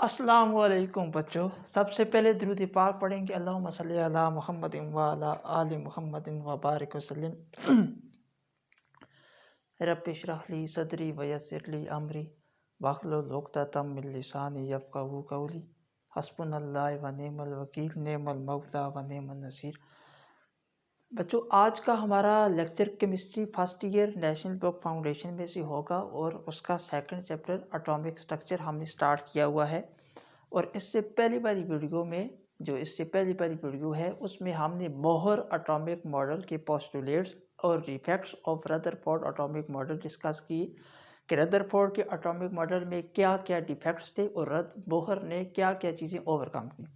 अस्सलाम वालेकुम बच्चों। सबसे पहले दुरूद पाक पढ़ेंगे। अल्लाहुम्मा सल्ली अला मुहम्मदिन व अला आलि मुहम्मदिन व बारिक वसल्लिम। रब्बि इश्रह ली सदरी व यस्सिर ली अमरी वाहलुल उक़दतम मिन लिसानी यफ़क़हू क़ौली। हस्बुनल्लाह व निअमल वकील, निअमल मौला व निअमन नसीर। बच्चों, आज का हमारा lecture chemistry first year national book foundation में से होगा और उसका सेकंड चैप्टर एटॉमिक स्ट्रक्चर हमने स्टार्ट किया हुआ है। और इससे पहली वाली वीडियो है उसमें हमने बोहर एटॉमिक मॉडल के पोस्टुलेट्स और effects of Rutherford atomic model discuss किए कि रदरफोर्ड के एटॉमिक मॉडल में क्या क्या डिफेक्ट्स थे और बोहर ने क्या क्या चीज़ें ओवरकम की।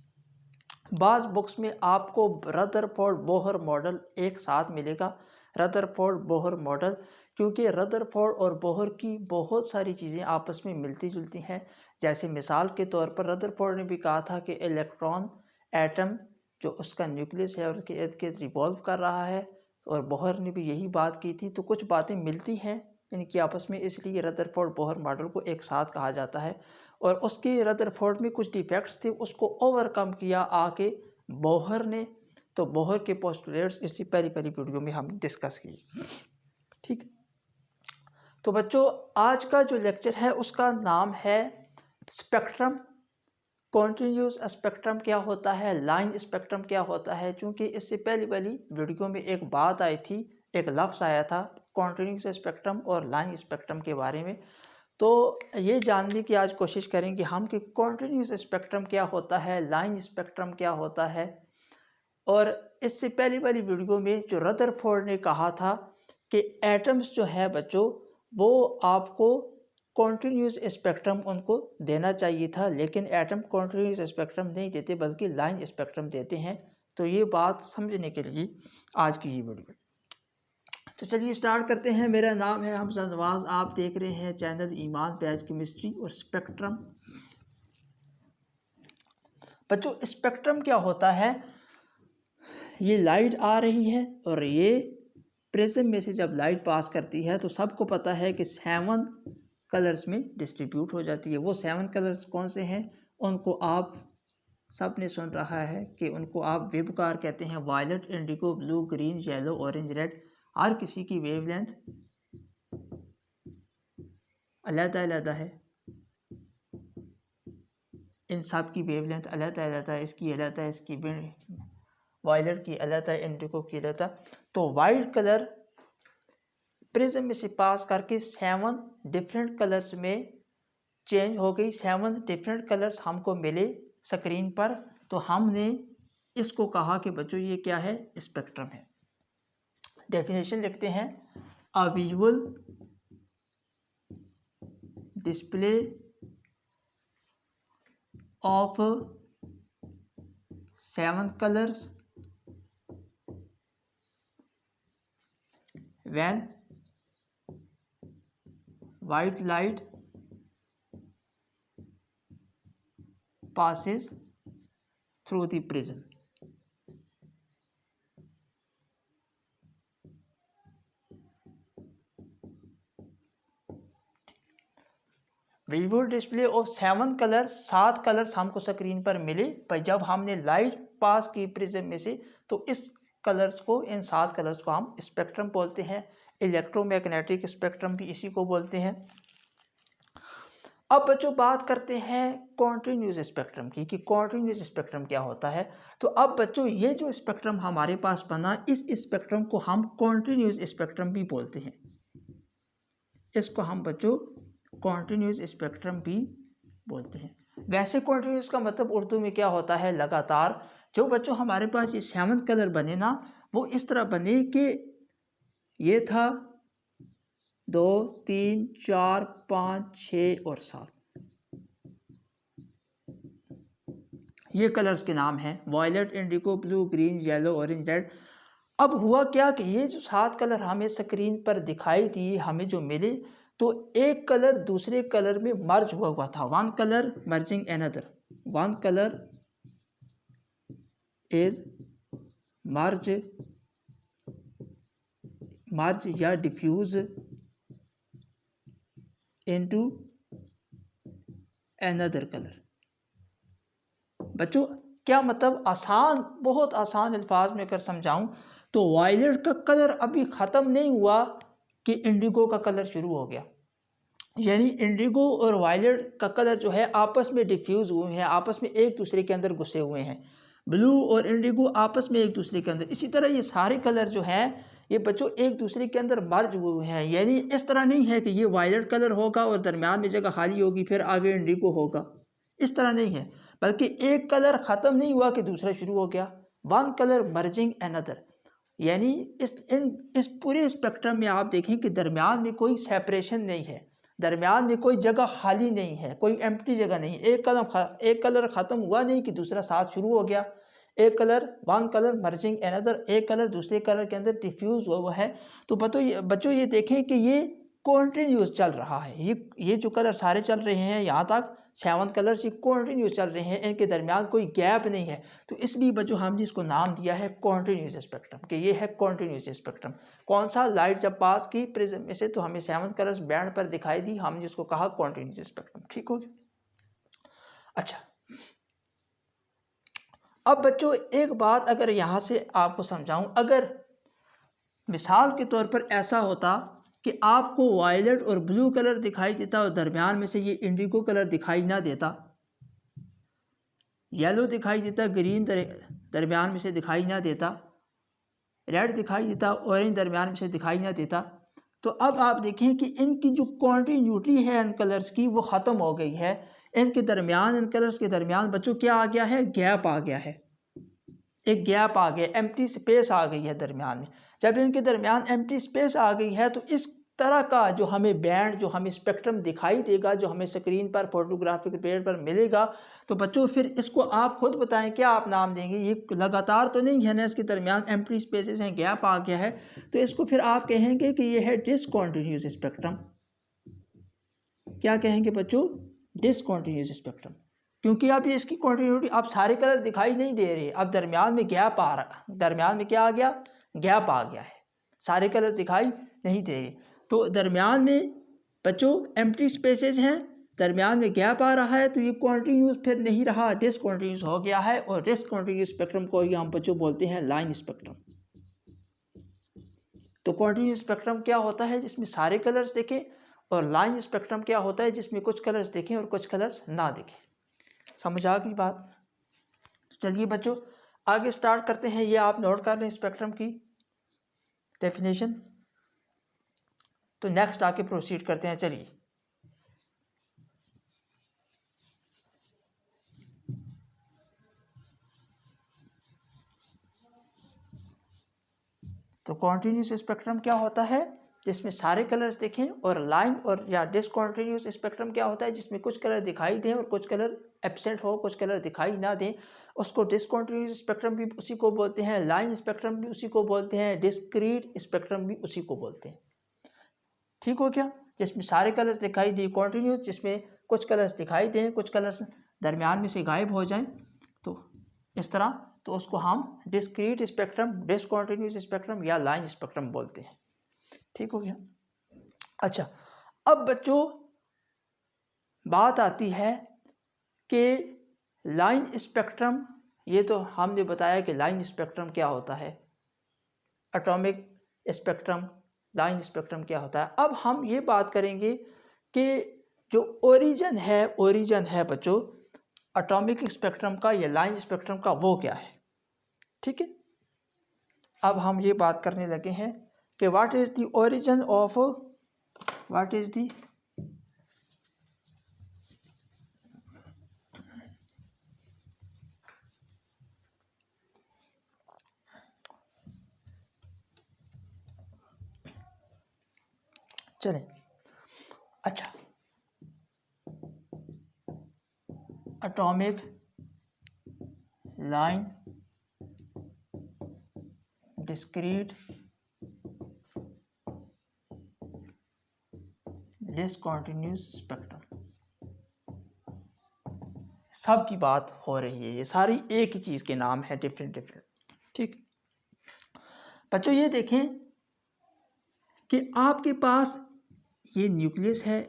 बाज़ बुक्स में आपको रदरफोर्ड बोहर मॉडल एक साथ मिलेगा, रदरफोर्ड बोहर मॉडल, क्योंकि रदरफोर्ड और बोहर की बहुत सारी चीज़ें आपस में मिलती जुलती हैं। जैसे मिसाल के तौर पर रदरफोर्ड ने भी कहा था कि इलेक्ट्रॉन एटम जो उसका न्यूक्लियस है उसके इर्द गिर्द रिवॉल्व कर रहा है, और बोहर ने भी यही बात की थी। तो कुछ बातें मिलती हैं इनकी आपस में, इसलिए रदरफोर्ड बोहर मॉडल को एक साथ कहा जाता है। और उसके रदरफोर्ड में कुछ डिफेक्ट्स थे, उसको ओवरकम किया आके बोहर ने। तो बोहर के पोस्टुलेट्स इसी पहली वीडियो में हम डिस्कस किए। ठीक। तो बच्चों, आज का जो लेक्चर है उसका नाम है स्पेक्ट्रम। कॉन्टिन्यूस स्पेक्ट्रम क्या होता है, लाइन स्पेक्ट्रम क्या होता है। चूँकि इससे पहली वाली वीडियो में एक बात आई थी, एक लफ्ज़ आया था कॉन्टिन्यूस स्पेक्ट्रम और लाइन स्पेक्ट्रम के बारे में। तो ये जानने की आज कोशिश करेंगे हम कि कॉन्टिन्यूस स्पेक्ट्रम क्या होता है, लाइन स्पेक्ट्रम क्या होता है। और इससे पहली वाली वीडियो में जो रदरफोर्ड ने कहा था कि एटम्स जो है बच्चों, वो आपको कॉन्टिन्यूस स्पेक्ट्रम उनको देना चाहिए था, लेकिन एटम कॉन्टिन्यूस स्पेक्ट्रम नहीं देते बल्कि लाइन स्पेक्ट्रम देते हैं। तो ये बात समझने के लिए आज की ये वीडियो। तो चलिए स्टार्ट करते हैं। मेरा नाम है हमजा नवाज, आप देख रहे हैं चैनल ईमान बैच केमिस्ट्री और स्पेक्ट्रम। बच्चों, स्पेक्ट्रम क्या होता है, ये लाइट आ रही है और ये प्रिज्म में से जब लाइट पास करती है तो सबको पता है कि 7 कलर्स में डिस्ट्रीब्यूट हो जाती है। वो 7 कलर्स कौन से हैं, उनको आप सब ने सुन रहा है कि उनको आप वेवगार कहते हैं। Violet, indigo, blue, green, yellow, orange, red. हर किसी की वेवलेंथ अलग-अलग है, इन सब की वेवलेंथ अलग-अलग है। इसकी अलग है, इसकी वायलेट की अलग है, इंडिगो की अलग है। तो वाइट कलर प्रिज्म में से पास करके 7 डिफरेंट कलर्स में चेंज हो गई। 7 डिफरेंट कलर्स हमको मिले स्क्रीन पर। तो हमने इसको कहा कि बच्चों ये क्या है, स्पेक्ट्रम है। डेफिनेशन लिखते हैं, a visual display of 7 colors when white light passes through the prism। Visual display of 7 colours, 7 colours हमको स्क्रीन पर मिले पर जब हमने लाइट पास की प्रिज्म में से, तो इस कलर्स को, इन 7 कलर्स को हम स्पेक्ट्रम बोलते हैं। इलेक्ट्रोमैग्नेटिक स्पेक्ट्रम भी इसी को बोलते हैं। अब बच्चों बात करते हैं कॉन्टिन्यूस स्पेक्ट्रम की कि कॉन्टिन्यूस स्पेक्ट्रम क्या होता है। तो अब बच्चों ये जो स्पेक्ट्रम हमारे पास बना, इस स्पेक्ट्रम को हम कॉन्टिन्यूस स्पेक्ट्रम भी बोलते हैं। इसको हम बच्चों कॉन्टिन्यूस स्पेक्ट्रम भी बोलते हैं। वैसे कॉन्टिन्यूस का मतलब उर्दू में क्या होता है, लगातार। जो बच्चों हमारे पास ये 7 कलर बने ना, वो इस तरह बने कि ये था 2, 3, 4, 5, 6 और 7। ये कलर्स के नाम हैं, violet, indigo, blue, green, yellow, orange, red. अब हुआ क्या कि ये जो 7 कलर हमें स्क्रीन पर दिखाई दिए, हमें जो मिले, तो एक कलर दूसरे कलर में मर्ज हुआ था। 1 colour merging another, 1 colour is merge या डिफ्यूज इनटू अनदर कलर। बच्चों क्या मतलब, आसान, बहुत आसान अल्फाज में अगर समझाऊं तो वायलेट का कलर अभी ख़त्म नहीं हुआ कि इंडिगो का कलर शुरू हो गया। यानी इंडिगो और वायलेट का कलर जो है आपस में डिफ्यूज़ हुए हैं, आपस में एक दूसरे के अंदर घुसे हुए हैं। ब्लू और इंडिगो आपस में एक दूसरे के अंदर, इसी तरह ये सारे कलर जो हैं ये बच्चों एक दूसरे के अंदर मर्ज हुए हैं। यानी इस तरह नहीं है कि ये वायलेट कलर होगा और दरमियान में जगह खाली होगी फिर आगे इंडिगो होगा, इस तरह नहीं है। बल्कि एक कलर ख़त्म नहीं हुआ कि दूसरा शुरू हो गया। One colour merging another. यानी इस पूरे स्पेक्ट्रम में आप देखें कि दरमियान में कोई सेपरेशन नहीं है, दरमियान में कोई जगह खाली नहीं है, कोई एम्प्टी जगह नहीं। एक कलर ख़त्म हुआ नहीं कि दूसरा साथ शुरू हो गया। एक colour, one colour merging another, एक कलर दूसरे कलर के अंदर डिफ्यूज़ हुआ है। तो बच्चों ये देखें कि ये कॉन्टिन्यूस चल रहा है। ये जो कलर सारे चल रहे हैं यहाँ तक 7 कलर्स ये कॉन्टिन्यूस चल रहे हैं, इनके दरमियान कोई गैप नहीं है। तो इसलिए बच्चों हमने इसको नाम दिया है कॉन्टिन्यूस स्पेक्ट्रम, कि ये है कॉन्टिन्यूस स्पेक्ट्रम। कौन सा, लाइट जब पास की प्रिज्म में से तो हमें 7 कलर्स बैंड पर दिखाई दी, हमने इसको कहा कॉन्टिन्यूस स्पेक्ट्रम। ठीक हो गया। अच्छा, अब बच्चों एक बात अगर यहाँ से आपको समझाऊं, अगर मिसाल के तौर पर ऐसा होता कि आपको वायलेट और ब्लू कलर दिखाई देता और दरमियान में से ये इंडिगो कलर दिखाई ना देता, येलो दिखाई देता, ग्रीन दरमियान में से दिखाई ना देता, रेड दिखाई देता, ऑरेंज दरमियान में से दिखाई ना देता, तो अब आप देखें कि इनकी जो कॉन्टिन्यूटी है इन कलर्स की वो ख़त्म हो गई है। इनके दरमियान, इन कलर्स के दरमियान बच्चों क्या आ गया है, गैप आ गया है, एक गैप आ गया, एम्प्टी स्पेस आ गई है दरमियान में। जब इनके दरमियान एम्प्टी स्पेस आ गई है तो इस तरह का जो हमें बैंड, जो हमें स्पेक्ट्रम दिखाई देगा, जो हमें स्क्रीन पर फोटोग्राफिक पेज पर मिलेगा, तो बच्चों फिर इसको आप खुद बताएं क्या आप नाम देंगे। ये लगातार तो नहीं है ना, इसके दरमियान एम्प्टी स्पेसेस हैं, गैप आ गया है, तो इसको फिर आप कहेंगे कि ये है डिसकॉन्टिन्यूस स्पेक्ट्रम। क्या कहेंगे बच्चों, डिसकॉन्टिन्यूस स्पेक्ट्रम। क्योंकि अब ये इसकी कॉन्टिन्यूटी, अब सारे कलर दिखाई नहीं दे रहे, अब दरमियान में गैप आ रहा, दरमियान में क्या आ गया, गैप आ गया है, सारे कलर दिखाई नहीं दे रहे। तो दरमियान में बच्चों एम्प्टी स्पेसेस हैं, दरमियान में गैप आ रहा है, तो ये कॉन्टिन्यूस फिर नहीं रहा, डिसकॉन्टिन्यूस हो गया है। और डिसकॉन्टिन्यूस स्पेक्ट्रम को ही हम बच्चों बोलते हैं लाइन स्पेक्ट्रम। तो कॉन्टिन्यूस स्पेक्ट्रम क्या होता है, जिसमें सारे कलर्स देखें, और लाइन स्पेक्ट्रम क्या होता है, जिसमें कुछ कलर्स देखें और कुछ कलर्स ना देखें। समझ आ गई बात। चलिए बच्चों आगे स्टार्ट करते हैं। ये आप नोट कर लें स्पेक्ट्रम की डेफिनेशन। तो नेक्स्ट आके प्रोसीड करते हैं। चलिए, तो कॉन्टिन्यूस स्पेक्ट्रम क्या होता है, जिसमें सारे कलर्स देखें, और लाइन और या डिसकॉन्टिन्यूस स्पेक्ट्रम क्या होता है, जिसमें कुछ कलर दिखाई दें और कुछ कलर एब्सेंट हो, कुछ कलर दिखाई ना दें। उसको डिसकॉन्टिन्यूस स्पेक्ट्रम भी उसी को बोलते हैं, लाइन स्पेक्ट्रम भी उसी को बोलते हैं, डिस्क्रीट स्पेक्ट्रम भी उसी को बोलते हैं। ठीक हो गया। जिसमें सारे कलर्स दिखाई दे कॉन्टिन्यूस, जिसमें कुछ कलर्स दिखाई दें, कुछ कलर्स दरमियान में से गायब हो जाएं, तो इस तरह, तो उसको हम डिस्क्रीट स्पेक्ट्रम, डिसकॉन्टिन्यूस स्पेक्ट्रम या लाइन स्पेक्ट्रम बोलते हैं। ठीक हो गया। अच्छा, अब बच्चों बात आती है कि लाइन स्पेक्ट्रम, ये तो हमने बताया कि लाइन स्पेक्ट्रम क्या होता है, एटॉमिक स्पेक्ट्रम, लाइन स्पेक्ट्रम क्या होता है। अब हम ये बात करेंगे कि जो ओरिजिन है बच्चों एटॉमिक स्पेक्ट्रम का या लाइन स्पेक्ट्रम का, वो क्या है। ठीक है, अब हम ये बात करने लगे हैं कि what is the origin of, what is the चलें। अच्छा, atomic line discrete discontinuous spectrum, सब की बात हो रही है, ये सारी एक ही चीज़ के नाम है, डिफरेंट। ठीक बच्चों, ये देखें कि आपके पास ये न्यूक्लियस है,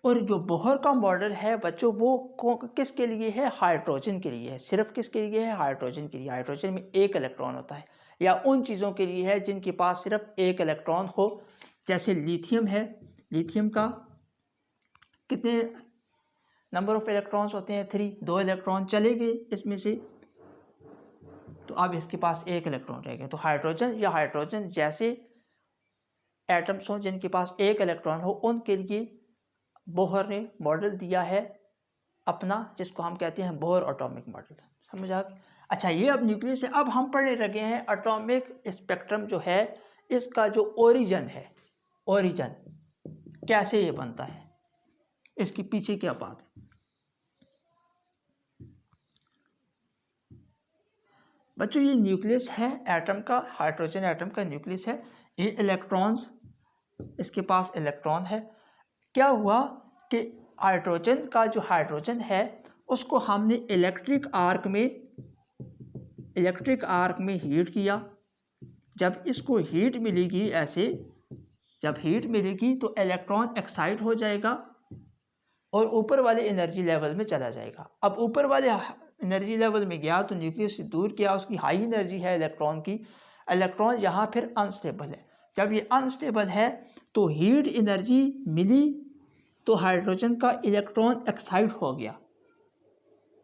और जो बोहर का मॉडल है बच्चों वो किसके लिए है? हाइड्रोजन के लिए है। सिर्फ किसके लिए है? हाइड्रोजन के लिए। हाइड्रोजन में एक इलेक्ट्रॉन होता है, या उन चीज़ों के लिए है जिनके पास सिर्फ एक इलेक्ट्रॉन हो। जैसे लिथियम है, लिथियम का कितने नंबर ऑफ इलेक्ट्रॉन्स होते हैं? 3। 2 इलेक्ट्रॉन चले गए इसमें से, तो अब इसके पास एक इलेक्ट्रॉन रह गया। तो हाइड्रोजन या हाइड्रोजन जैसे एटम्स हों जिनके पास एक इलेक्ट्रॉन हो, उनके लिए बोहर ने मॉडल दिया है अपना, जिसको हम कहते हैं बोहर एटॉमिक मॉडल। समझ आ गई? अच्छा, ये अब न्यूक्लियस है। अब हम पढ़ने लगे हैं एटॉमिक स्पेक्ट्रम जो है इसका जो ओरिजिन है, ओरिजिन कैसे ये बनता है, इसके पीछे क्या बात है। बच्चों ये न्यूक्लियस है एटम का, हाइड्रोजन एटम का न्यूक्लियस है। ये इलेक्ट्रॉन्स, इसके पास इलेक्ट्रॉन है। क्या हुआ कि हाइड्रोजन का जो हाइड्रोजन है उसको हमने इलेक्ट्रिक आर्क में हीट किया। जब इसको हीट मिलेगी, ऐसे जब हीट मिलेगी तो इलेक्ट्रॉन एक्साइट हो जाएगा और ऊपर वाले एनर्जी लेवल में चला जाएगा। अब ऊपर वाले एनर्जी लेवल में गया तो न्यूक्लियस से दूर गया, उसकी हाई एनर्जी है इलेक्ट्रॉन की। इलेक्ट्रॉन यहाँ फिर अनस्टेबल है। जब ये अनस्टेबल है तो हीट एनर्जी मिली तो हाइड्रोजन का इलेक्ट्रॉन एक्साइट हो गया,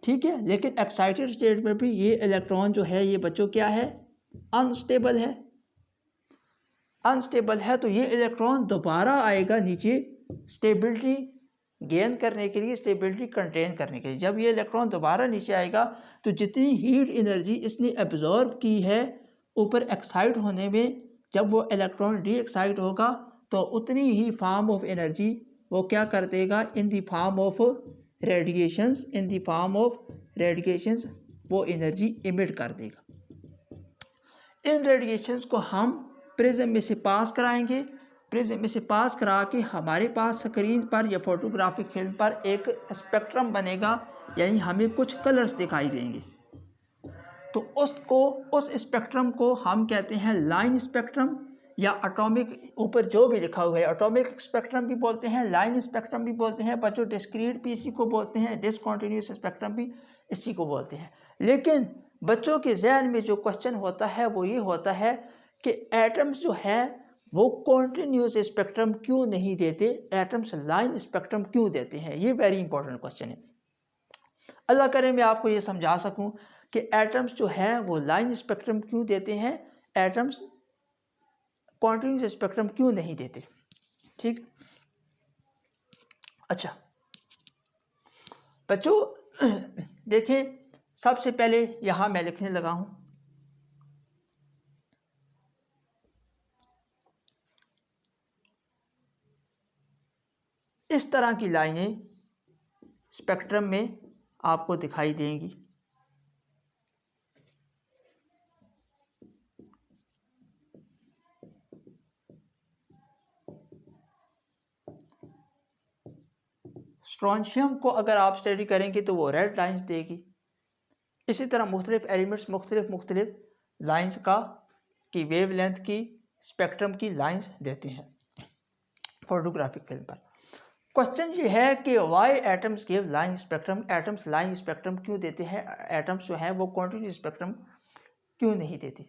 ठीक है। लेकिन एक्साइटेड स्टेट में भी ये इलेक्ट्रॉन जो है ये बच्चों क्या है? अनस्टेबल है। अनस्टेबल है तो ये इलेक्ट्रॉन दोबारा आएगा नीचे स्टेबिलिटी गेन करने के लिए, स्टेबिलिटी कंटेन करने के लिए। जब ये इलेक्ट्रॉन दोबारा नीचे आएगा तो जितनी हीट एनर्जी इसने एब्जॉर्ब की है ऊपर एक्साइट होने में, जब वो इलेक्ट्रॉन डी एक्साइट होगा तो उतनी ही फॉर्म ऑफ एनर्जी वो क्या कर देगा? In the form of radiations, in the form of radiations वो एनर्जी इमिट कर देगा। इन रेडिएशंस को हम प्रिज्म में से पास कराएंगे। प्रिज्म में से पास करा के हमारे पास स्क्रीन पर या फोटोग्राफिक फिल्म पर एक स्पेक्ट्रम बनेगा, यानी हमें कुछ कलर्स दिखाई देंगे। तो उस स्पेक्ट्रम को हम कहते हैं लाइन स्पेक्ट्रम, या एटॉमिक, ऊपर जो भी लिखा हुआ है एटॉमिक स्पेक्ट्रम भी बोलते हैं, लाइन स्पेक्ट्रम भी बोलते हैं बच्चों, डिस्क्रीट भी इसी को बोलते हैं, डिसकंटिन्यूअस स्पेक्ट्रम भी इसी को बोलते हैं। लेकिन बच्चों के जहन में जो क्वेश्चन होता है वो ये होता है कि एटम्स जो है वो कॉन्टिन्यूस स्पेक्ट्रम क्यों नहीं देते, एटम्स लाइन स्पेक्ट्रम क्यों देते हैं? ये वेरी इंपॉर्टेंट क्वेश्चन है। अल्लाह करे मैं आपको ये समझा सकूं कि एटम्स जो हैं वो लाइन स्पेक्ट्रम क्यों देते हैं, एटम्स कॉन्टिन्यूस स्पेक्ट्रम क्यों नहीं देते, ठीक। अच्छा बच्चों देखें, सबसे पहले यहां मैं लिखने लगा हूं इस तरह की लाइनें स्पेक्ट्रम में आपको दिखाई देंगी। स्ट्रॉन्शियम को अगर आप स्टडी करेंगे तो वो रेड लाइंस देगी। इसी तरह मुख्तलिफ एलिमेंट्स मुख्तलिफ लाइंस का की वेव लेंथ की स्पेक्ट्रम की लाइंस देते हैं फोटोग्राफिक फिल्म पर। क्वेश्चन ये है कि why atoms give line spectrum, atoms line spectrum क्यों देते हैं, एटम्स जो हैं वो कॉन्टिन्यूस स्पेक्ट्रम क्यों नहीं देते।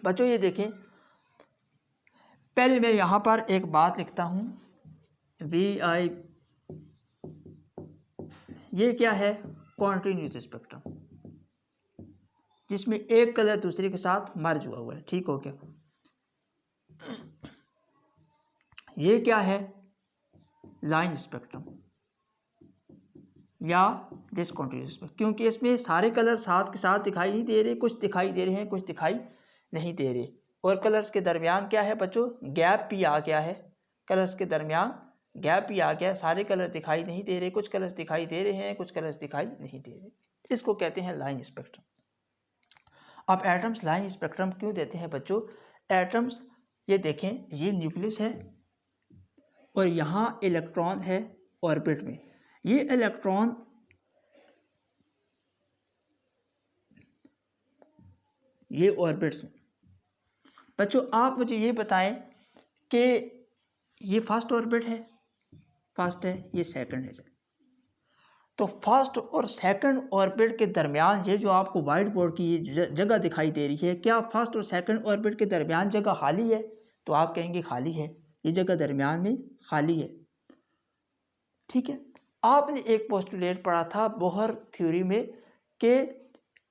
बच्चों ये देखें, पहले मैं यहाँ पर एक बात लिखता हूँ, VI, ये क्या है? कॉन्टिन्यूस स्पेक्ट्रम, जिसमें एक कलर दूसरे के साथ मर्ज हुआ है, ठीक हो क्या। ये क्या है? लाइन स्पेक्ट्रम या डिसकंटिन्यूस स्पेक्ट्रम, क्योंकि इसमें सारे कलर साथ के साथ दिखाई नहीं दे रहे, कुछ दिखाई दे रहे हैं, कुछ दिखाई नहीं दे रहे। और कलर्स के दरमियान क्या है बच्चों? गैप भी आ गया है, कलर्स के दरमियान गैप भी आ गया, सारे कलर दिखाई नहीं दे रहे, कुछ कलर्स दिखाई दे रहे हैं, कुछ कलर्स दिखाई नहीं दे रहे। इसको कहते हैं लाइन स्पेक्ट्रम। अब एटम्स लाइन स्पेक्ट्रम क्यों देते हैं बच्चों? एटम्स, ये देखें, ये न्यूक्लियस है और यहाँ इलेक्ट्रॉन है ऑर्बिट में। ये इलेक्ट्रॉन ये ऑर्बिट्स हैं। बच्चों आप मुझे ये बताएं कि ये फर्स्ट ऑर्बिट है, फर्स्ट है, ये सेकंड है। तो फर्स्ट और सेकंड ऑर्बिट के दरमियान ये जो आपको वाइट बोर्ड की ये जगह दिखाई दे रही है, क्या फर्स्ट और सेकंड ऑर्बिट के दरमियान जगह खाली है? तो आप कहेंगे खाली है, ये जगह दरमियान में खाली है। ठीक है, आपने एक पोस्टुलेट पढ़ा था बोहर थ्योरी में कि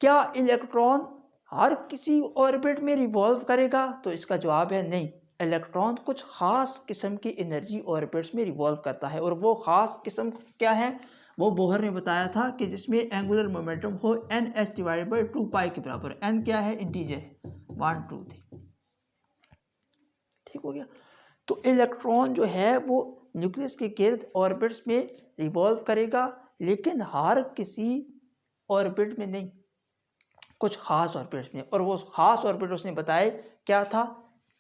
क्या इलेक्ट्रॉन हर किसी ऑर्बिट में रिवॉल्व करेगा? तो इसका जवाब है नहीं। इलेक्ट्रॉन कुछ खास किस्म की एनर्जी ऑर्बिट्स में रिवॉल्व करता है, और वो खास किस्म क्या है वो बोहर ने बताया था कि जिसमें एंगुलर मोमेंटम हो NH डिवाइड बाई 2 पाई के बराबर। n क्या है? इंटीजर, 1 2 3। ठीक हो गया। तो इलेक्ट्रॉन जो है वो न्यूक्लियस के गिर्द ऑर्बिट्स में रिवॉल्व करेगा, लेकिन हर किसी ऑर्बिट में नहीं, कुछ खास ऑर्बिट्स में। और वो खास ऑर्बिट उसने बताए क्या था?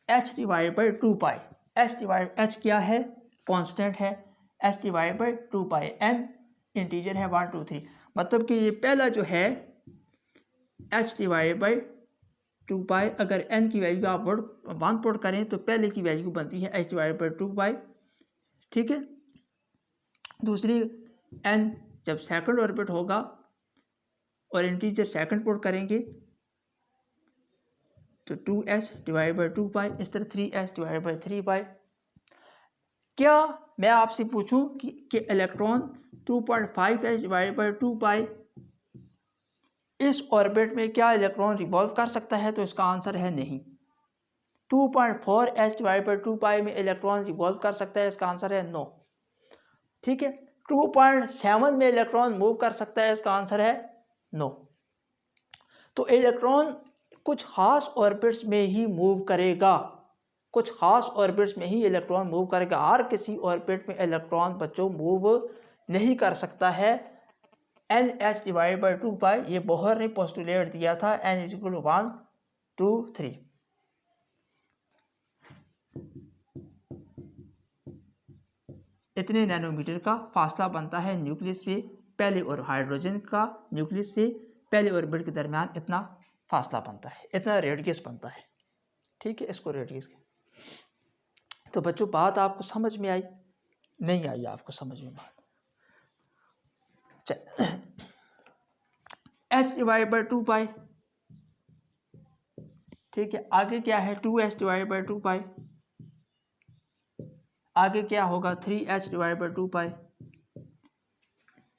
h divide by 2 pi. h क्या है? कांस्टेंट है। h divide by 2 pi, n integer है 1 2 3। मतलब कि ये पहला जो है h डिवाइड बाई 2 पाई, अगर n की वैल्यू आप 1 पुट करें तो पहले की वैल्यू बनती है h डिवाइड बाई 2 पाई। ठीक है, दूसरी n जब सेकंड ऑर्बिट होगा और इंटीजर सेकंड पुट करेंगे तो 2h डिवाइड बाई 2 पाई, इस तरह 3h डिवाइड बाई 3 पाई। क्या मैं आपसे पूछूं कि इलेक्ट्रॉन 2.5h डिवाइड बाई 2 पाई इस ऑर्बिट में क्या इलेक्ट्रॉन रिवॉल्व कर सकता है? तो इसका आंसर है नहीं। 2.4h डिवाइड बाई 2 पाई में इलेक्ट्रॉन रिवॉल्व कर सकता है? इसका आंसर है नो। ठीक है, 2.7 में इलेक्ट्रॉन मूव कर सकता है? इसका आंसर है नो। तो इलेक्ट्रॉन कुछ खास ऑर्बिट्स में ही मूव करेगा, कुछ खास ऑर्बिट्स में ही इलेक्ट्रॉन मूव करेगा। हर किसी ऑर्बिट में इलेक्ट्रॉन बच्चों मूव नहीं कर सकता है। NH डिवाइड बाई 2 पाई ये बोहर ने पोस्टुलेट दिया था, n इज इक्वल टू 1 2 3। इतने नैनोमीटर का फासला बनता है न्यूक्लियस से पहले और हाइड्रोजन का न्यूक्लियस से पहले ऑर्बिट के दरमियान इतना फासला बनता है, इतना रेडियस बनता है। ठीक है, इसको रेडियस। तो बच्चों बात आपको समझ में आई? नहीं आई आपको समझ में बात? h डिवाइड बाई 2 पाई। ठीक है, आगे क्या है? 2h डिवाइड बाई 2 पाई। आगे क्या होगा? 3h divide by 2 pi.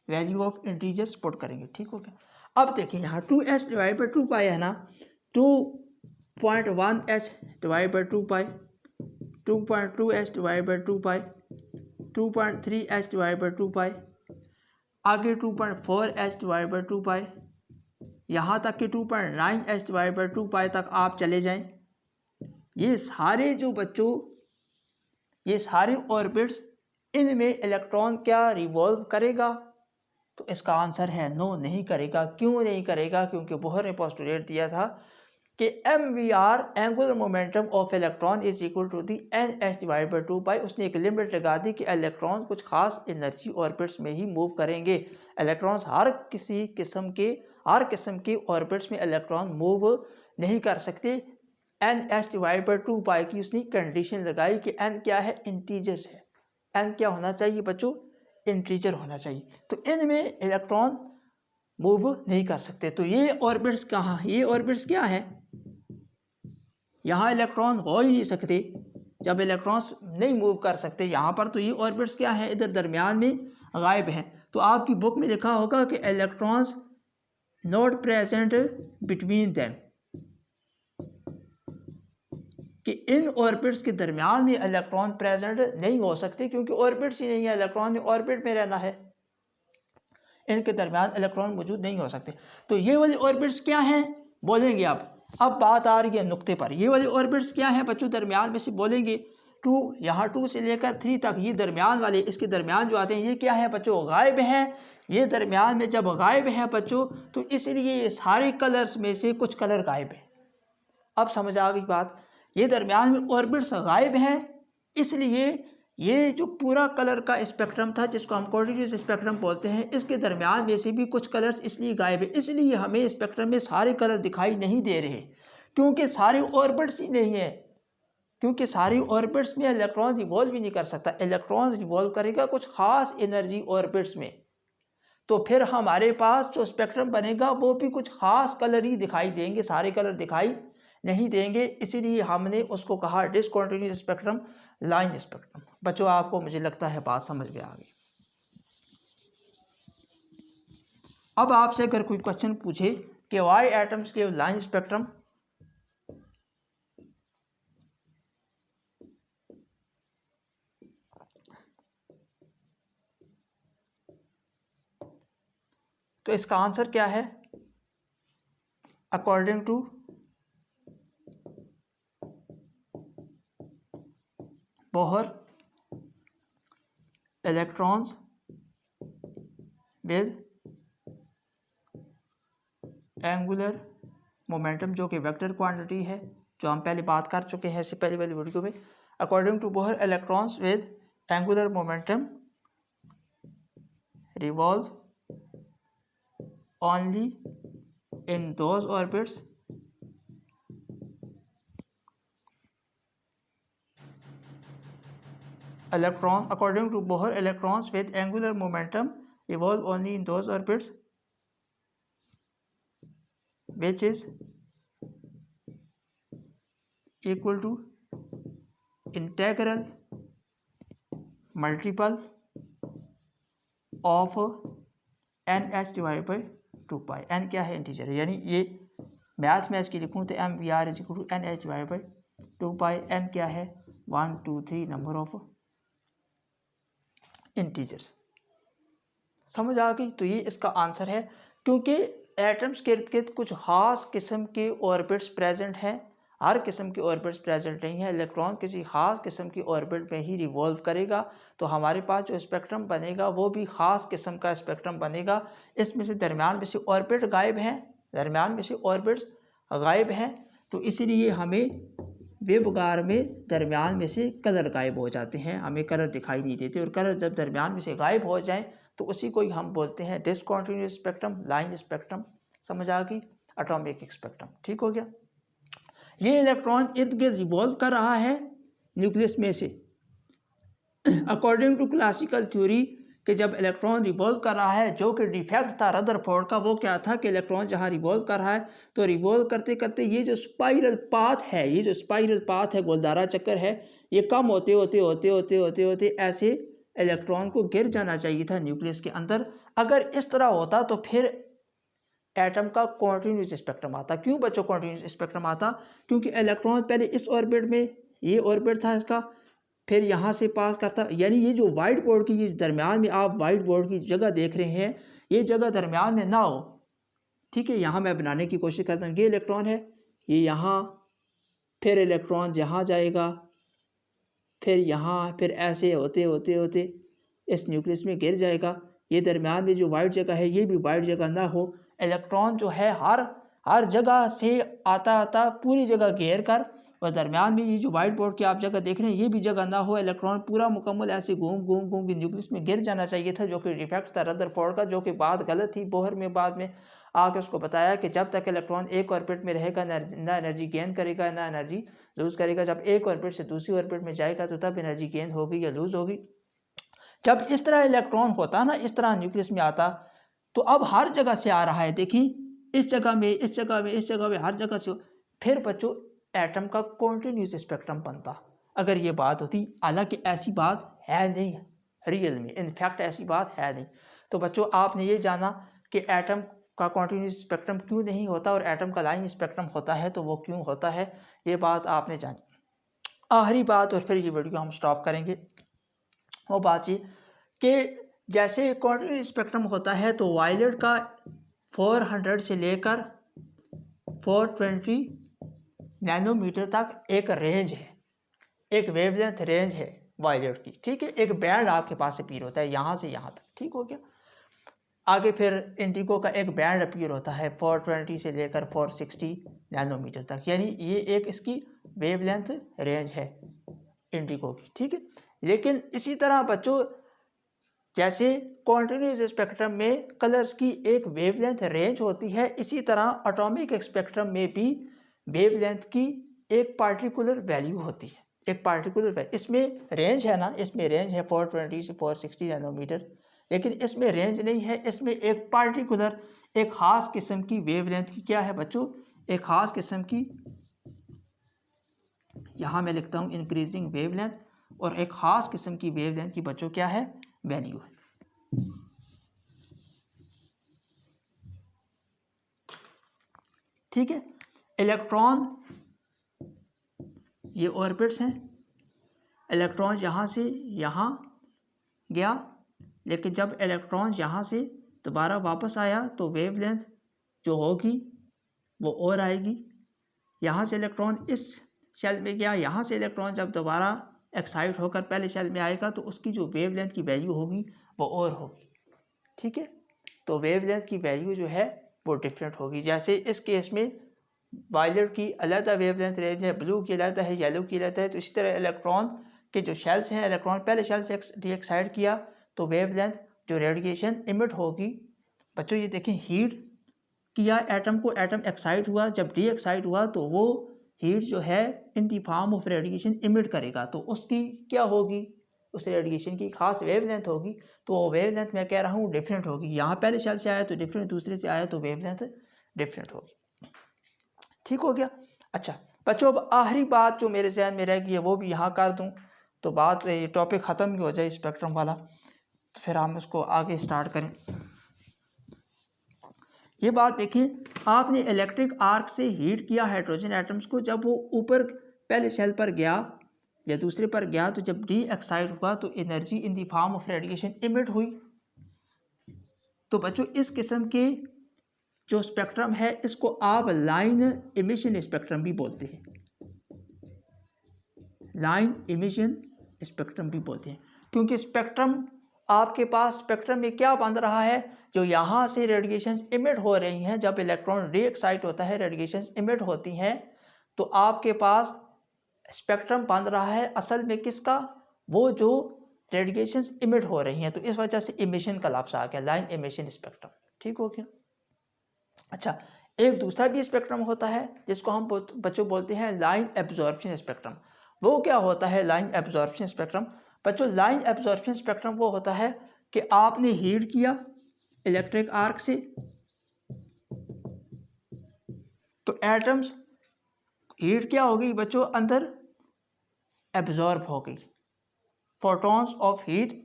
Value of integers put करेंगे। ठीक हो गया। अब देखिए यहाँ 2h डिवाइड बाई 2 पाई है ना, 2.1h divide by 2 pi, 2.2h divide by 2 pi, 2.3h divide by 2 पाई, आगे 2.4h डिवाइड बाई 2 पाई, यहाँ तक कि 2.9h डिवाइड बाई 2 पाई तक आप चले जाएं। ये सारे जो बच्चों ये सारे ऑर्बिट्स, इनमें इलेक्ट्रॉन क्या रिवॉल्व करेगा? तो इसका आंसर है नो, नहीं करेगा। क्यों नहीं करेगा? क्योंकि बोहर ने पोस्टुलेट दिया था कि MVR angular momentum of electron is equal to the NH divide by 2 pi. उसने एक लिमिट लगा दी कि इलेक्ट्रॉन कुछ खास एनर्जी ऑर्बिट्स में ही मूव करेंगे। इलेक्ट्रॉन्स हर किस्म के ऑर्बिट्स में इलेक्ट्रॉन मूव नहीं कर सकते। NH डिवाइड बाई 2 पाई की उसने कंडीशन लगाई कि n क्या है? इंटीजर्स है। n क्या होना चाहिए बच्चों? इंटीजर होना चाहिए। तो इनमें इलेक्ट्रॉन मूव नहीं कर सकते। तो ये ऑर्बिट्स कहाँ? ये ऑर्बिट्स क्या है? यहाँ इलेक्ट्रॉन हो ही नहीं सकते। जब इलेक्ट्रॉन्स नहीं मूव कर सकते यहाँ पर, तो ये ऑर्बिट्स क्या है? इधर दरमियान में गायब हैं। तो आपकी बुक में लिखा होगा कि electrons not present between them, कि इन ऑर्बिट्स के दरमियान में इलेक्ट्रॉन प्रेजेंट नहीं हो सकते, क्योंकि ऑर्बिट्स ही नहीं है। इलेक्ट्रॉन ने ऑर्बिट में रहना है, इनके दरमियान इलेक्ट्रॉन मौजूद नहीं हो सकते। तो ये वाले ऑर्बिट्स क्या हैं बोलेंगे आप? अब बात आ रही है नुक्ते पर। ये वाले ऑर्बिट्स क्या हैं बच्चों? दरमियान में से बोलेंगे 2, यहाँ 2 से लेकर 3 तक, ये दरमियान वाले, इसके दरमियान जो आते हैं ये क्या है बच्चों? गायब हैं। ये दरमियान में जब गायब हैं बच्चों, तो इसलिए ये सारे कलर्स में से कुछ कलर गायब हैं। अब समझ आ गई बात? ये दरमियान में ऑर्बिट्स गायब हैं, इसलिए ये जो पूरा कलर का स्पेक्ट्रम था, जिसको हम कोऑर्डिनेट स्पेक्ट्रम बोलते हैं, इसके दरमियान में से भी कुछ कलर्स इसलिए गायब है। इसलिए हमें स्पेक्ट्रम में सारे कलर दिखाई नहीं दे रहे, क्योंकि सारे ऑर्बिट्स ही नहीं है। क्योंकि सारी ऑर्बिट्स में इलेक्ट्रॉन रिवॉल्व भी नहीं कर सकता, इलेक्ट्रॉन रिवॉल्व करेगा कुछ खास एनर्जी ऑर्बिट्स में, तो फिर हमारे पास जो स्पेक्ट्रम बनेगा वो भी कुछ खास कलर ही दिखाई देंगे, सारे कलर दिखाई नहीं देंगे। इसीलिए हमने उसको कहा डिसकंटिन्यूअस स्पेक्ट्रम, लाइन स्पेक्ट्रम। बच्चों आपको मुझे लगता है बात समझ में आ गई। अब आपसे अगर कोई क्वेश्चन पूछे कि वाई एटम्स के लाइन स्पेक्ट्रम, तो इसका आंसर क्या है? According to Bohr electrons with angular momentum, जो कि वेक्टर क्वांटिटी है, जो हम पहले बात कर चुके हैं इससे पहले वाली वीडियो में। According to Bohr electrons with angular momentum revolve only in those orbits according to Bohr, electrons with angular momentum revolve only in those orbits which is equal to integral multiple of NH divided by 2 pi। n क्या है? Integer है, यानी ये math में इसकी लिखूँ तो MVR is equal to NH divide by 2 pi. n क्या है? 1 2 3 नंबर ऑफ इंटीजर्स। समझ आ गई? तो ये इसका आंसर है, क्योंकि एटम्स के इर्द गिर्द कुछ खास किस्म के ऑर्बिट्स प्रेजेंट हैं, हर किस्म के ऑर्बिट्स प्रेजेंट नहीं है। इलेक्ट्रॉन किसी खास किस्म की ऑर्बिट में ही रिवॉल्व करेगा, तो हमारे पास जो स्पेक्ट्रम बनेगा वो भी खास किस्म का स्पेक्ट्रम बनेगा। इसमें से दरमियान में से ऑर्बिट गायब हैं, दरमियान में से ऑर्बिट्स गायब हैं, तो इसीलिए हमें वेवगार में दरमियान में से कलर गायब हो जाते हैं, हमें कलर दिखाई नहीं देते। और कलर जब दरमियान में से गायब हो जाएं तो उसी को ही हम बोलते हैं डिसकंटिन्यूअस स्पेक्ट्रम, लाइन स्पेक्ट्रम। समझ आ गई? Atomic spectrum. ठीक हो गया? ये इलेक्ट्रॉन इर्द गिर्द रिवॉल्व कर रहा है न्यूक्लियस में से। अकॉर्डिंग टू क्लासिकल थ्योरी कि जब इलेक्ट्रॉन रिवॉल्व कर रहा है, जो कि डिफेक्ट था रदरफोर्ड का, वो क्या था कि इलेक्ट्रॉन जहाँ रिवॉल्व कर रहा है तो रिवॉल्व करते करते ये जो स्पाइरल पाथ है, ये जो स्पाइरल पाथ है, गोलदारा चक्कर है, ये कम होते होते होते होते होते होते ऐसे इलेक्ट्रॉन को गिर जाना चाहिए था न्यूक्लियस के अंदर। अगर इस तरह होता तो फिर एटम का कॉन्टिन्यूस स्पेक्ट्रम आता। क्यों बच्चों कॉन्टिन्यूस स्पेक्ट्रम आता? क्योंकि इलेक्ट्रॉन पहले इस ऑर्बिट में, ये ऑर्बिट था इसका, फिर यहाँ से पास करता, यानी ये जो वाइट बोर्ड की, ये दरमियान में आप वाइट बोर्ड की जगह देख रहे हैं, ये जगह दरमियान में ना हो। ठीक है, यहाँ मैं बनाने की कोशिश करता हूँ। ये इलेक्ट्रॉन है, ये यहाँ, फिर इलेक्ट्रॉन यहाँ जाएगा, फिर यहाँ, फिर ऐसे होते होते होते इस न्यूक्लियस में गिर जाएगा। ये दरमियान में जो वाइट जगह है, ये भी वाइट जगह ना हो। इलेक्ट्रॉन जो है हर जगह से आता आता पूरी जगह घेर कर, और दरमियान में ये जो वाइट बोर्ड की आप जगह देख रहे हैं, ये भी जगह ना हो। इलेक्ट्रॉन पूरा मुकम्मल ऐसे घूम घूम घूम के न्यूक्लियस में गिर जाना चाहिए था, जो कि डिफेक्ट था रदरफोर्ड का, जो कि बात गलत थी। बोहर में बाद में आके उसको बताया कि जब तक इलेक्ट्रॉन एक ऑर्बिट में रहेगा ना एनर्जी गेन करेगा ना एनर्जी लूज़ करेगा। जब एक ऑर्बिट से दूसरी ऑर्बिट में जाएगा तो तब एनर्जी गेन होगी या लूज़ होगी। जब इस तरह इलेक्ट्रॉन होता ना, इस तरह न्यूक्लियस में आता, तो अब हर जगह से आ रहा है, देखिए इस जगह में, इस जगह में, इस जगह में, हर जगह से। फिर बच्चों एटम का कॉन्टिन्यूस स्पेक्ट्रम बनता अगर ये बात होती। हालांकि ऐसी बात है नहीं रियल में, इनफैक्ट ऐसी बात है नहीं। तो बच्चों आपने ये जाना कि एटम का कॉन्टिन्यूस स्पेक्ट्रम क्यों नहीं होता और एटम का लाइन स्पेक्ट्रम होता है तो वो क्यों होता है, ये बात आपने जानी। आखिरी बात, और फिर ये वीडियो हम स्टॉप करेंगे, वो बात ये कि जैसे कॉन्टिन्यूस स्पेक्ट्रम होता है तो वायलेट का 400 से लेकर 420 नैनोमीटर तक एक रेंज है, एक वेवलेंथ रेंज है वायलेट की। ठीक है, एक बैंड आपके पास अपीयर होता है यहाँ से यहाँ तक। ठीक हो गया? आगे फिर इंडिगो का एक बैंड अपीयर होता है 420 से लेकर 460 नैनोमीटर तक, यानी ये एक इसकी वेवलेंथ रेंज है इंडिगो की। ठीक है, लेकिन इसी तरह बच्चों जैसे कॉन्टिन्यूस स्पेक्ट्रम में कलर्स की एक वेवलेंथ रेंज होती है, इसी तरह एटॉमिक स्पेक्ट्रम में भी वेवलेंथ की एक पार्टिकुलर वैल्यू होती है। एक पार्टिकुलर इसमें रेंज है ना, इसमें रेंज है 420 से 460 नैनोमीटर, लेकिन इसमें रेंज नहीं है, इसमें एक पार्टिकुलर एक ख़ास किस्म की वेवलेंथ की क्या है बच्चों, एक ख़ास किस्म की, यहाँ मैं लिखता हूँ इंक्रीजिंग वेवलेंथ, और एक ख़ास किस्म की वेवलेंथ की बच्चों क्या है, वैल्यू है। ठीक है। इलेक्ट्रॉन, ये ऑर्बिट्स हैं, इलेक्ट्रॉन यहाँ से यहाँ गया, लेकिन जब इलेक्ट्रॉन यहाँ से दोबारा वापस आया तो वेवलेंथ जो होगी वो और आएगी। यहाँ से इलेक्ट्रॉन इस शेल में गया, यहाँ से इलेक्ट्रॉन जब दोबारा एक्साइट होकर पहले शेल में आएगा तो उसकी जो वेवलेंथ की वैल्यू होगी वो और होगी। ठीक है, तो वेवलेंथ की वैल्यू जो है वो डिफरेंट होगी। जैसे इस केस में वायलेट की अलग वेवलेंथ रेंज है, ब्लू की अलग है, येलो की अलग है, तो इसी तरह इलेक्ट्रॉन के जो शेल्स हैं, इलेक्ट्रॉन पहले शेल से डी एक्साइड किया तो वेवलेंथ जो रेडिएशन इमिट होगी बच्चों, ये देखें हीट किया एटम को, एटम एक्साइट हुआ, जब डी एक्साइट हुआ तो वो हीट जो है in the form of radiation emit करेगा, तो उसकी क्या होगी, उस रेडिएशन की खास वेवलेंथ होगी। तो वो वेवलेंथ मैं कह रहा हूँ डिफरेंट होगी। यहाँ पहले शेल से आया तो डिफरेंट, दूसरे से आया तो वेवलेंथ डिफरेंट होगी। ठीक हो गया। अच्छा बच्चों, अब आखिरी बात जो मेरे जहन में रह गई है वो भी यहाँ कर दूँ तो बात ये टॉपिक ख़त्म ही हो जाए स्पेक्ट्रम वाला, तो फिर हम उसको आगे स्टार्ट करें। ये बात देखिए, आपने इलेक्ट्रिक आर्क से हीट किया हाइड्रोजन एटम्स को, जब वो ऊपर पहले शेल पर गया या दूसरे पर गया तो जब डी एक्साइट हुआ तो energy in the form of radiation emit हुई। तो बच्चों इस किस्म के जो स्पेक्ट्रम है इसको आप लाइन इमिशन स्पेक्ट्रम भी बोलते हैं, लाइन इमिशन स्पेक्ट्रम भी बोलते हैं, क्योंकि स्पेक्ट्रम आपके पास स्पेक्ट्रम में क्या बन रहा है, जो यहाँ से रेडिएशंस इमिट हो रही हैं, जब इलेक्ट्रॉन री एक्साइट होता है रेडिएशंस इमिट होती हैं, तो आपके पास स्पेक्ट्रम बन रहा है असल में किसका, वो जो रेडिएशंस इमिट हो रही हैं, तो इस वजह से इमिशन का लफ्ज़ आ गया, लाइन इमिशन स्पेक्ट्रम। ठीक हो गया। अच्छा, एक दूसरा भी स्पेक्ट्रम होता है जिसको हम बच्चों बोलते हैं लाइन एब्जॉर्प्शन स्पेक्ट्रम। वो क्या होता है लाइन एब्जॉर्प्शन स्पेक्ट्रम? बच्चों लाइन एब्जॉर्प्शन स्पेक्ट्रम वो होता है कि आपने हीट किया इलेक्ट्रिक आर्क से, तो एटम्स हीट क्या हो गई बच्चों, अंदर एब्जॉर्ब हो गई, फोटॉन्स ऑफ हीट,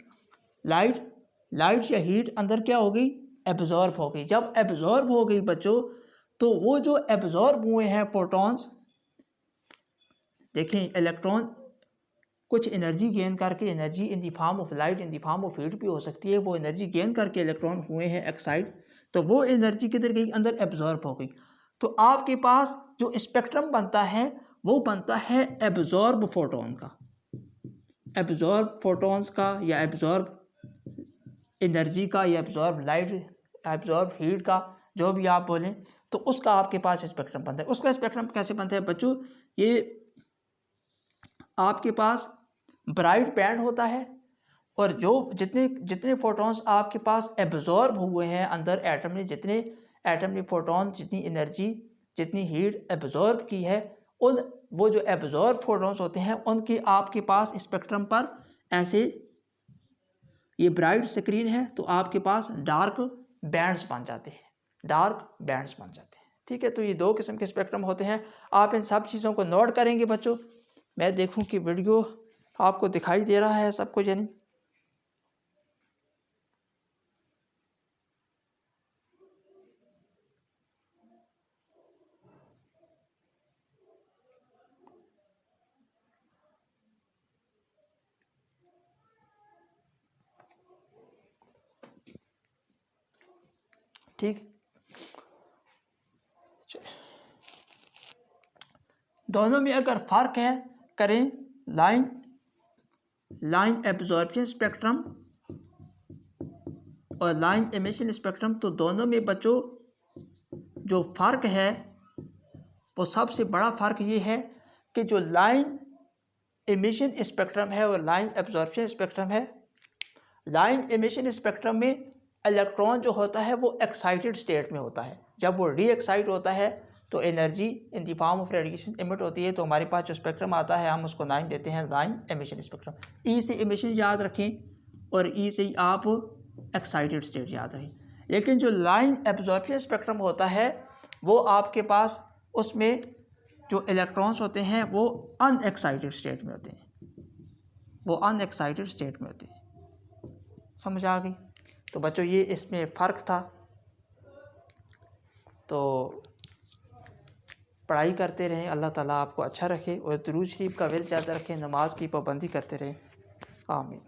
लाइट या हीट अंदर क्या हो गई, एब्जॉर्ब हो गई। जब एब्जॉर्ब हो गई बच्चों, तो वो जो एब्जॉर्ब हुए हैं फोटॉन्स, देखें इलेक्ट्रॉन कुछ एनर्जी गेन करके, energy in the form of light, in the form of heat भी हो सकती है, वो एनर्जी गेन करके इलेक्ट्रॉन हुए हैं एक्साइट, तो वो एनर्जी किधर गई, अंदर एब्जॉर्ब हो गई। तो आपके पास जो स्पेक्ट्रम बनता है वो बनता है एब्जॉर्ब फोटोन का, एब्जॉर्ब फोटॉन्स का, या एब्जॉर्ब एनर्जी का, या एब्जॉर्ब लाइट, एब्जॉर्ब हीट का, जो भी आप बोलें, तो उसका आपके पास स्पेक्ट्रम बनता है। उसका स्पेक्ट्रम कैसे बनता है बच्चों, ये आपके पास ब्राइट बैंड होता है, और जो जितने जितने फोटॉन्स आपके पास एब्जॉर्ब हुए हैं अंदर एटम ने, जितने एटम ने फोटॉन, जितनी एनर्जी, जितनी हीट एब्जॉर्ब की है, उन वो जो एब्जॉर्ब फोटॉन्स होते हैं उनके आपके पास स्पेक्ट्रम पर ऐसे, ये ब्राइट स्क्रीन है तो आपके पास डार्क बैंड्स बन जाते हैं, डार्क बैंड्स बन जाते हैं। ठीक है, तो ये दो किस्म के स्पेक्ट्रम होते हैं। आप इन सब चीज़ों को नोट करेंगे बच्चों। मैं देखूं कि वीडियो आपको दिखाई दे रहा है सबको, यानी ठीक। दोनों में अगर फर्क है करें, लाइन एब्जॉर्प्शन स्पेक्ट्रम और लाइन एमिशन स्पेक्ट्रम, तो दोनों में बच्चों जो फ़र्क है वो सबसे बड़ा फ़र्क ये है कि जो लाइन एमिशन स्पेक्ट्रम है और लाइन एब्जॉर्प्शन स्पेक्ट्रम है, लाइन एमिशन स्पेक्ट्रम में इलेक्ट्रॉन जो होता है वो एक्साइटेड स्टेट में होता है, जब वो री एक्साइट होता है तो energy in the form of radiation emit होती है, तो हमारे पास जो स्पेक्ट्रम आता है हम उसको नाम देते हैं लाइन एमिशन स्पेक्ट्रम। ई से एमिशन याद रखें और ई से आप एक्साइटेड स्टेट याद रखें। लेकिन जो लाइन एब्जॉर्प्शन स्पेक्ट्रम होता है वो आपके पास, उसमें जो इलेक्ट्रॉन्स होते हैं वो अनएक्साइटेड स्टेट में होते हैं, वो अनएक्साइटेड स्टेट में होते हैं। समझ आ गई? तो बच्चों ये इसमें फ़र्क था। तो पढ़ाई करते रहें, अल्लाह ताला आपको अच्छा रखे और दुरूद शरीफ का विल ज़्यादा रखें, नमाज की पाबंदी करते रहें। आमीन।